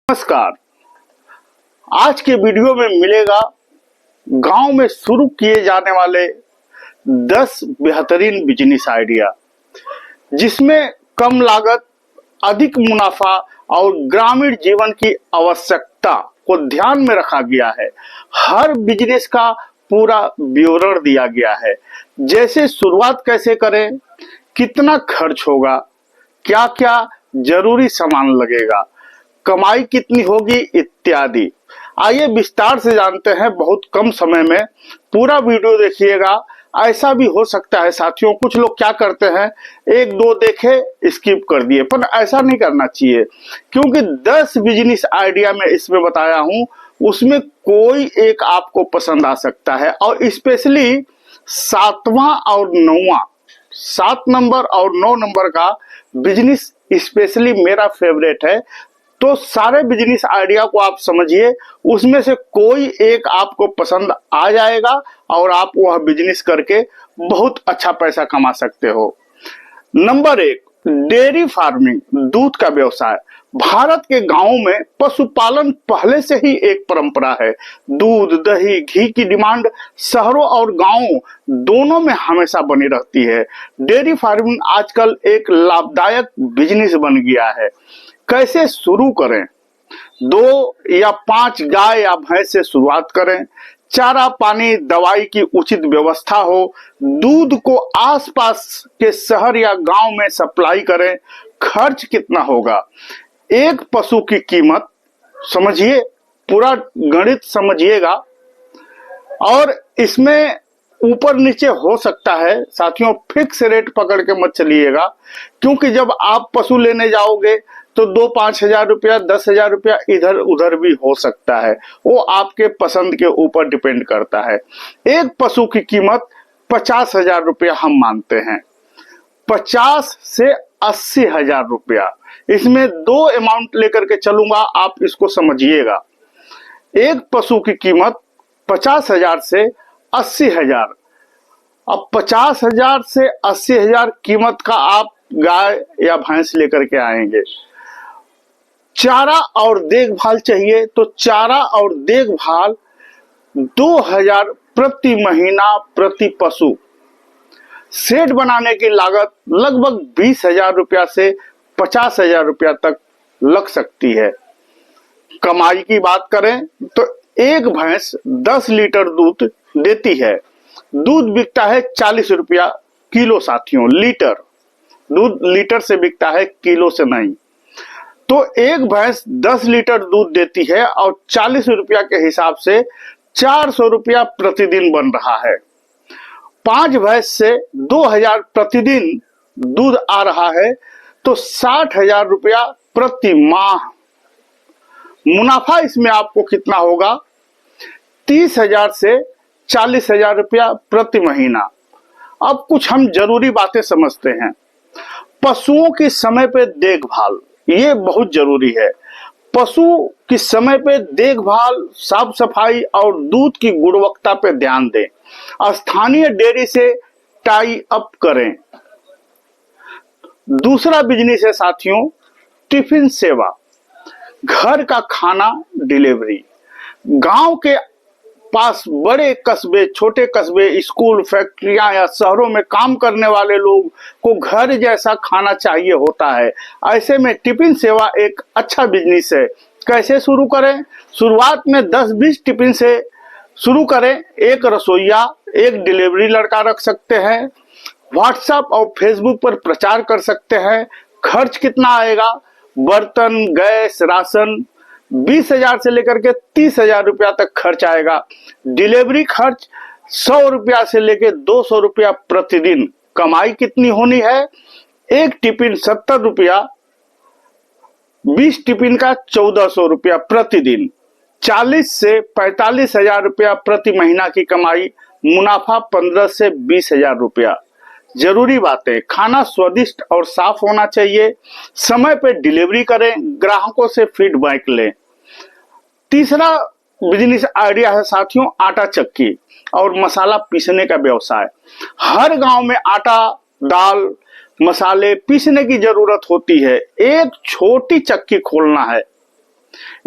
नमस्कार। आज के वीडियो में मिलेगा गांव में शुरू किए जाने वाले 10 बेहतरीन बिजनेस आइडिया, जिसमें कम लागत, अधिक मुनाफा और ग्रामीण जीवन की आवश्यकता को ध्यान में रखा गया है। हर बिजनेस का पूरा विवरण दिया गया है, जैसे शुरुआत कैसे करें, कितना खर्च होगा, क्या क्या जरूरी सामान लगेगा, कमाई कितनी होगी इत्यादि। आइए विस्तार से जानते हैं बहुत कम समय में। पूरा वीडियो देखिएगा। ऐसा भी हो सकता है साथियों, कुछ लोग क्या करते हैं, एक दो देखे स्किप कर दिए, पर ऐसा नहीं करना चाहिए, क्योंकि 10 बिजनेस आइडिया में इसमें बताया हूं, उसमें कोई एक आपको पसंद आ सकता है। और स्पेशली 7वां और 9वां, 7 नंबर और 9 नंबर का बिजनेस स्पेशली मेरा फेवरेट है। तो सारे बिजनेस आइडिया को आप समझिए, उसमें से कोई एक आपको पसंद आ जाएगा और आप वह बिजनेस करके बहुत अच्छा पैसा कमा सकते हो। नंबर 1, डेयरी फार्मिंग, दूध का व्यवसाय। भारत के गांवों में पशुपालन पहले से ही एक परंपरा है। दूध, दही, घी की डिमांड शहरों और गांवों दोनों में हमेशा बनी रहती है। डेयरी फार्मिंग आजकल एक लाभदायक बिजनेस बन गया है। कैसे शुरू करें? 2 या 5 गाय या भैंस से शुरुआत करें। चारा पानी दवाई की उचित व्यवस्था हो। दूध को आसपास के शहर या गांव में सप्लाई करें। खर्च कितना होगा? एक पशु की कीमत समझिए, पूरा गणित समझिएगा, और इसमें ऊपर नीचे हो सकता है साथियों। फिक्स रेट पकड़ के मत चलिएगा, क्योंकि जब आप पशु लेने जाओगे तो 2-5 हजार रुपया, 10 हजार रुपया इधर उधर भी हो सकता है। वो आपके पसंद के ऊपर डिपेंड करता है। एक पशु की कीमत 50 हजार रुपया हम मानते हैं, 50 से 80 हजार रुपया। इसमें 2 अमाउंट लेकर के चलूंगा, आप इसको समझिएगा। एक पशु की कीमत 50 हजार से 80 हजार। अब 50 हजार से 80 हजार कीमत का आप गाय या भैंस लेकर के आएंगे। चारा और देखभाल चाहिए, तो चारा और देखभाल 2000 प्रति महीना प्रति पशु। शेड बनाने की लागत लगभग 20 हजार रुपया से 50 हजार रुपया तक लग सकती है। कमाई की बात करें तो एक भैंस 10 लीटर दूध देती है। दूध बिकता है 40 रुपया किलो साथियों। लीटर दूध लीटर से बिकता है, किलो से नहीं। तो एक भैंस 10 लीटर दूध देती है और 40 रुपया के हिसाब से 400 रुपया प्रतिदिन बन रहा है। 5 भैंस से 2000 प्रतिदिन दूध आ रहा है, तो 60 हजार रुपया प्रति माह। मुनाफा इसमें आपको कितना होगा? 30 हजार से 40 हजार रुपया प्रति महीना। अब कुछ हम जरूरी बातें समझते हैं। पशुओं की समय पे देखभाल, ये बहुत जरूरी है। पशु की समय पे देखभाल, साफ सफाई और दूध की गुणवत्ता पे ध्यान दें। स्थानीय डेयरी से टाई अप करें। दूसरा बिजनेस है साथियों, टिफिन सेवा, घर का खाना डिलीवरी। गांव के पास बड़े कस्बे, छोटे कस्बे, स्कूल, फैक्ट्रियां या शहरों में काम करने वाले लोग को घर जैसा खाना चाहिए होता है। ऐसे में टिफिन सेवा एक अच्छा बिजनेस है। कैसे शुरू करें? शुरुआत में 10-20 टिफिन से शुरू करें। एक रसोइया, एक डिलीवरी लड़का रख सकते हैं। व्हाट्सएप और फेसबुक पर प्रचार कर सकते हैं। खर्च कितना आएगा? बर्तन, गैस, राशन 20 हजार से लेकर के 30 हजार रुपया तक खर्च आएगा। डिलीवरी खर्च 100 रुपया से लेकर 200 रुपया प्रतिदिन। कमाई कितनी होनी है? एक टिफिन 70 रुपया, 20 टिफिन का 1400 रुपया प्रतिदिन। 40 से 45 हजार रुपया प्रति महीना की कमाई। मुनाफा 15 से 20 हजार रुपया। जरूरी बातें, खाना स्वादिष्ट और साफ होना चाहिए। समय पे डिलीवरी करें। ग्राहकों से फीडबैक लें। तीसरा बिजनेस आइडिया है साथियों, आटा चक्की और मसाला पीसने का व्यवसाय। हर गांव में आटा, दाल, मसाले पीसने की जरूरत होती है। एक छोटी चक्की खोलना है।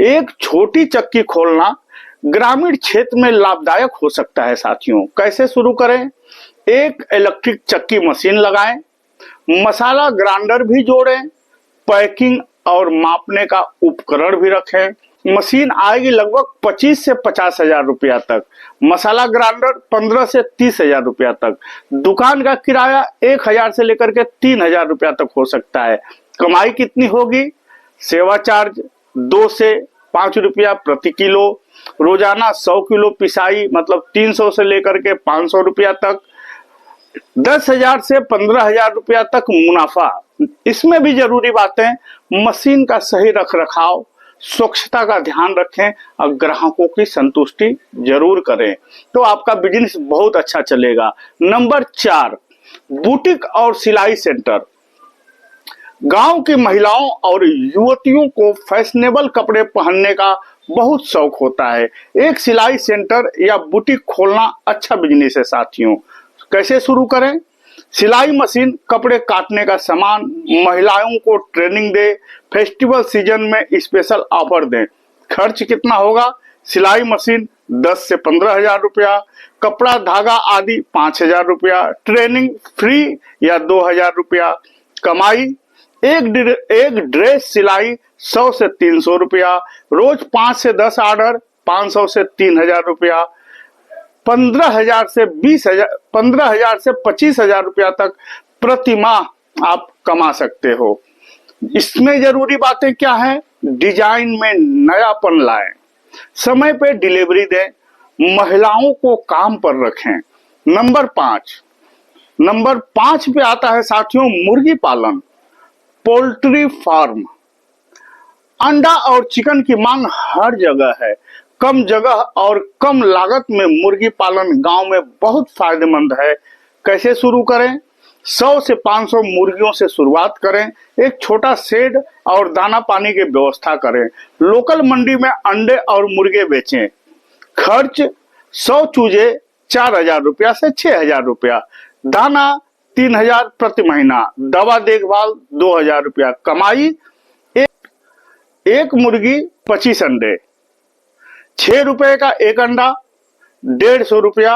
एक छोटी चक्की खोलना ग्रामीण क्षेत्र में लाभदायक हो सकता है साथियों। कैसे शुरू करें? एक इलेक्ट्रिक चक्की मशीन लगाएं, मसाला ग्राइंडर भी जोड़ें, पैकिंग और मापने का उपकरण भी रखें। मशीन आएगी लगभग 25 से 50 हजार रुपया तक, मसाला ग्राइंडर 15 से 30 हजार रुपया तक। दुकान का किराया 1000 से लेकर के 3000 रुपया तक हो सकता है। कमाई कितनी होगी? सेवा चार्ज 2 से 5 रुपया प्रति किलो, रोजाना 100 किलो पिसाई मतलब 300 से लेकर के 500 रुपया तक, 10,000 से 15,000 रुपया तक मुनाफा। इसमें भी जरूरी बातें, मशीन का सही रख रखाव, स्वच्छता का ध्यान रखें और ग्राहकों की संतुष्टि जरूर करें तो आपका बिजनेस बहुत अच्छा चलेगा। नंबर 4, बुटीक और सिलाई सेंटर। गांव की महिलाओं और युवतियों को फैशनेबल कपड़े पहनने का बहुत शौक होता है। एक सिलाई सेंटर या बुटीक खोलना अच्छा बिजनेस है साथियों। कैसे शुरू करें? सिलाई मशीन, कपड़े काटने का सामान, महिलाओं को ट्रेनिंग दे, फेस्टिवल सीजन में स्पेशल ऑफर दें। खर्च कितना होगा? सिलाई मशीन 10 से 15 हजार रुपया, कपड़ा धागा आदि 5,000 रुपया, ट्रेनिंग फ्री या 2,000 रुपया। कमाई, एक ड्रेस सिलाई 100 से 300 रुपया, रोज 5 से 10 ऑर्डर 500 से 3,000 रुपया, 15,000 से 25,000 रुपया तक प्रति माह आप कमा सकते हो। इसमें जरूरी बातें क्या है? डिजाइन में नयापन लाएं, समय पे डिलीवरी दें, महिलाओं को काम पर रखें। नंबर 5 पे आता है साथियों मुर्गी पालन, पोल्ट्री फार्म। अंडा और चिकन की मांग हर जगह है। कम जगह और कम लागत में मुर्गी पालन गांव में बहुत फायदेमंद है। कैसे शुरू करें? 100 से 500 मुर्गियों से शुरुआत करें। एक छोटा शेड और दाना पानी की व्यवस्था करें। लोकल मंडी में अंडे और मुर्गे बेचें। खर्च 100 चूजे 4,000 रुपया से 6,000 रुपया, दाना 3,000 प्रति महीना, दवा देखभाल 2,000 रुपया। कमाई, एक मुर्गी 25 अंडे, 6 रुपए का एक अंडा, 150 रुपया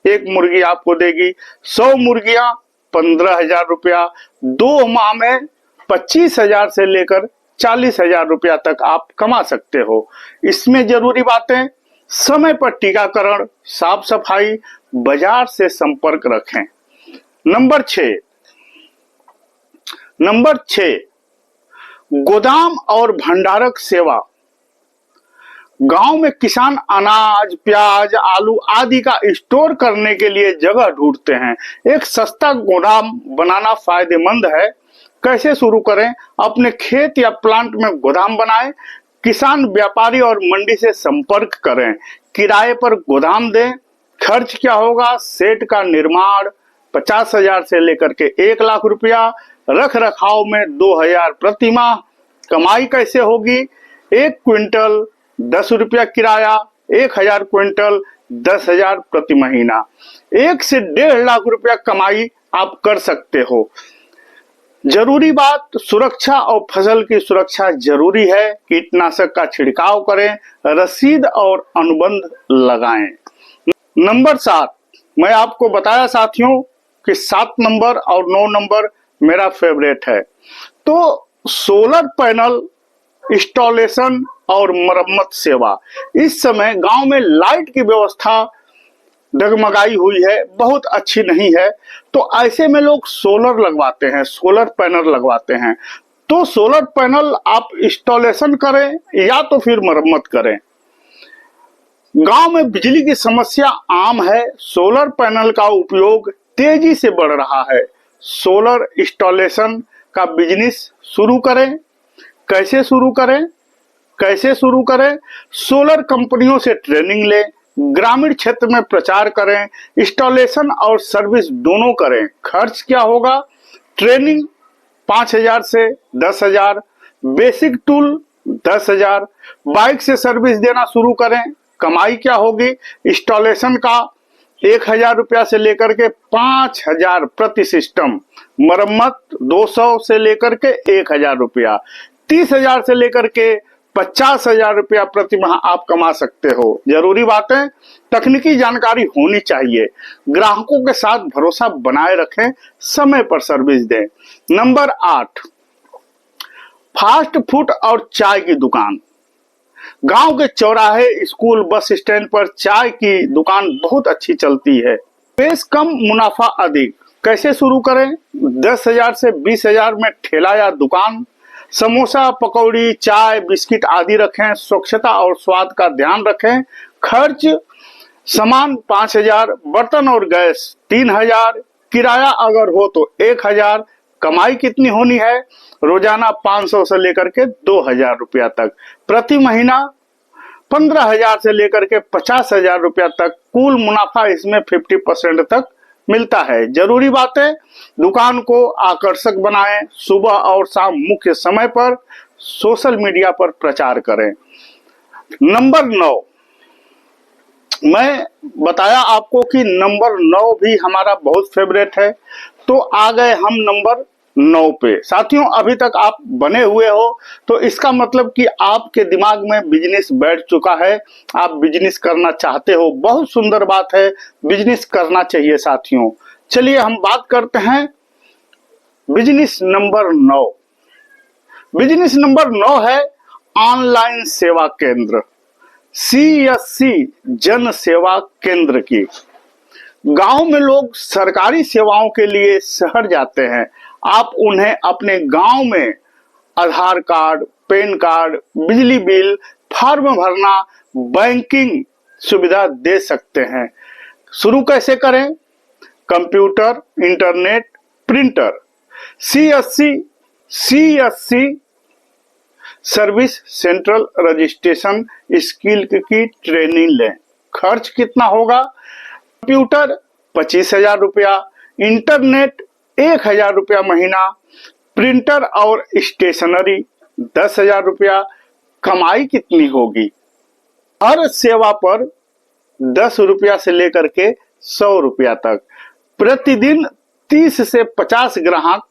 एक मुर्गी आपको देगी। 100 मुर्गियां 15,000 रुपया, 2 माह में 25,000 से लेकर 40,000 रुपया तक आप कमा सकते हो। इसमें जरूरी बातें, समय पर टीकाकरण, साफ सफाई, बाजार से संपर्क रखें। नंबर 6, गोदाम और भंडारक सेवा। गांव में किसान अनाज, प्याज, आलू आदि का स्टोर करने के लिए जगह ढूंढते हैं। एक सस्ता गोदाम बनाना फायदेमंद है। कैसे शुरू करें? अपने खेत या प्लांट में गोदाम बनाएं। किसान, व्यापारी और मंडी से संपर्क करें। किराए पर गोदाम दें। खर्च क्या होगा? सेट का निर्माण 50,000 से लेकर के 1 लाख रुपया, रख रखाव में 2,000 प्रति माह। कमाई कैसे होगी? 1 क्विंटल 10 रुपया किराया, 1,000 क्विंटल 10,000 प्रति महीना, 1 से 1.5 लाख रुपया कमाई आप कर सकते हो। जरूरी बात, सुरक्षा और फसल की सुरक्षा जरूरी है। कीटनाशक का छिड़काव करें, रसीद और अनुबंध लगाएं। नंबर 7, मैं आपको बताया साथियों कि 7 नंबर और 9 नंबर मेरा फेवरेट है। तो सोलर पैनल इंस्टॉलेशन और मरम्मत सेवा। इस समय गांव में लाइट की व्यवस्था डगमगाई हुई है, बहुत अच्छी नहीं है, तो ऐसे में लोग सोलर लगवाते हैं, सोलर पैनल लगवाते हैं। तो सोलर पैनल आप इंस्टॉलेशन करें या तो फिर मरम्मत करें। गांव में बिजली की समस्या आम है, सोलर पैनल का उपयोग तेजी से बढ़ रहा है। सोलर इंस्टॉलेशन का बिजनेस शुरू करें। कैसे शुरू करें? सोलर कंपनियों से ट्रेनिंग लें, ग्रामीण क्षेत्र में प्रचार करें, इंस्टॉलेशन और सर्विस दोनों करें। खर्च क्या होगा? ट्रेनिंग 5,000 से 10,000, बेसिक टूल 10,000, बाइक से सर्विस देना शुरू करें। कमाई क्या होगी? इंस्टॉलेशन का 1,000 रुपया से लेकर के 5,000 प्रति सिस्टम, मरम्मत 200 से लेकर के 1,000 रुपया, 30,000 से लेकर के 50,000 रुपया प्रति माह आप कमा सकते हो। जरूरी बातें, तकनीकी जानकारी होनी चाहिए, ग्राहकों के साथ भरोसा बनाए रखें, समय पर सर्विस दें। नंबर 8, फास्ट फूड और चाय की दुकान। गांव के चौराहे, स्कूल, बस स्टैंड पर चाय की दुकान बहुत अच्छी चलती है। पेश कम, मुनाफा अधिक। कैसे शुरू करें? 10,000 से 20,000 में ठेला या दुकान। समोसा, पकौड़ी, चाय, बिस्किट आदि रखें। स्वच्छता और स्वाद का ध्यान रखें। खर्च, सामान 5,000, बर्तन और गैस 3,000, किराया अगर हो तो 1,000। कमाई कितनी होनी है? रोजाना 500 से लेकर के 2,000 रुपया तक। प्रति महीना 15,000 से लेकर के 50,000 रुपया तक। कुल मुनाफा इसमें 50% तक मिलता है। जरूरी बातें, दुकान को आकर्षक बनाएं, सुबह और शाम मुख्य समय पर सोशल मीडिया पर प्रचार करें। नंबर 9, मैं बताया आपको कि नंबर 9 भी हमारा बहुत फेवरेट है, तो आ गए हम नंबर 9 पे। साथियों, अभी तक आप बने हुए हो तो इसका मतलब कि आपके दिमाग में बिजनेस बैठ चुका है, आप बिजनेस करना चाहते हो। बहुत सुंदर बात है, बिजनेस करना चाहिए साथियों। चलिए हम बात करते हैं बिजनेस नंबर 9। बिजनेस नंबर 9 है ऑनलाइन सेवा केंद्र, CSC जन सेवा केंद्र की। गांव में लोग सरकारी सेवाओं के लिए शहर जाते हैं। आप उन्हें अपने गांव में आधार कार्ड, पैन कार्ड, बिजली बिल, फॉर्म भरना, बैंकिंग सुविधा दे सकते हैं। शुरू कैसे करें? Computer, internet, printer. CSC service central registration skill की ट्रेनिंग लें। खर्च कितना होगा? कंप्यूटर 25,000 रुपया, इंटरनेट 1,000 रुपया महीना, प्रिंटर और स्टेशनरी 10,000 रुपया। कमाई कितनी होगी? हर सेवा पर 10 रुपया से लेकर के 100 रुपया तक। प्रतिदिन 30 से 50 ग्राहक,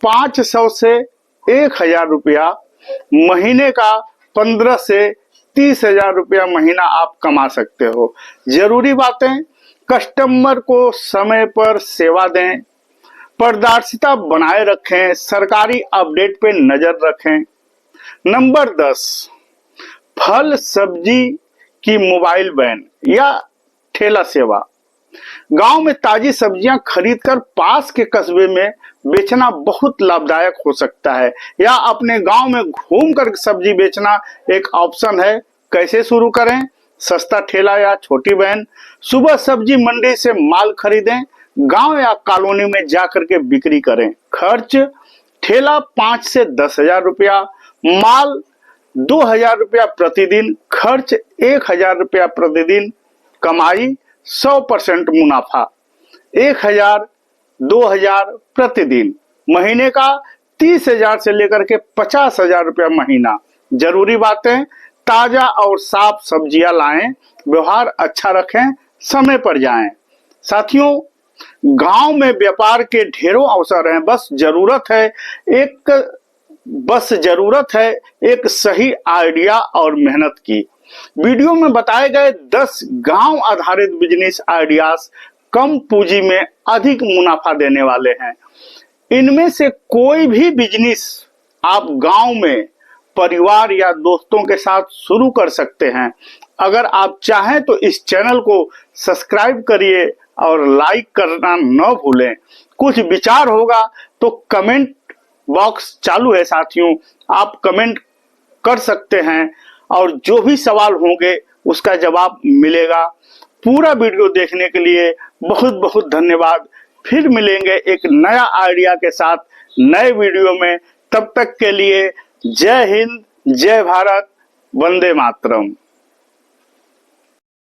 500 से 1,000 रुपया। महीने का 15 से 30,000 रुपया महीना आप कमा सकते हो। जरूरी बातें, कस्टमर को समय पर सेवा दें, पारदर्शिता बनाए रखें, सरकारी अपडेट पे नजर रखें। नंबर 10, फल सब्जी की मोबाइल वैन या ठेला सेवा। गांव में ताजी सब्जियां खरीदकर पास के कस्बे में बेचना बहुत लाभदायक हो सकता है, या अपने गांव में घूमकर सब्जी बेचना एक ऑप्शन है। कैसे शुरू करें? सस्ता ठेला या छोटी वैन। सुबह सब्जी मंडी से माल खरीदें, गांव या कॉलोनी में जाकर के बिक्री करें। खर्च, ठेला 5 से 10,000 रुपया, माल 2,000 रुपया प्रतिदिन। खर्च 1,000 रुपया प्रतिदिन। कमाई 100% मुनाफा, 1,000, 2,000 प्रतिदिन। महीने का 30,000 से लेकर के 50,000 रुपया महीना। जरूरी बातें, ताजा और साफ सब्जियां लाएं, व्यवहार अच्छा रखें, समय पर जाएं। साथियों, गांव में व्यापार के ढेरों अवसर हैं, बस जरूरत है एक सही आइडिया और मेहनत की। वीडियो में बताए गए 10 गांव आधारित बिजनेस आइडियाज कम पूंजी में अधिक मुनाफा देने वाले हैं। इनमें से कोई भी बिजनेस आप गांव में परिवार या दोस्तों के साथ शुरू कर सकते हैं। अगर आप चाहें तो इस चैनल को सब्सक्राइब करिए और लाइक करना न भूलें। कुछ विचार होगा तो कमेंट बॉक्स चालू है साथियों, आप कमेंट कर सकते हैं और जो भी सवाल होंगे उसका जवाब मिलेगा। पूरा वीडियो देखने के लिए बहुत बहुत धन्यवाद। फिर मिलेंगे एक नया आइडिया के साथ नए वीडियो में। तब तक के लिए जय हिंद, जय भारत, वंदे मातरम।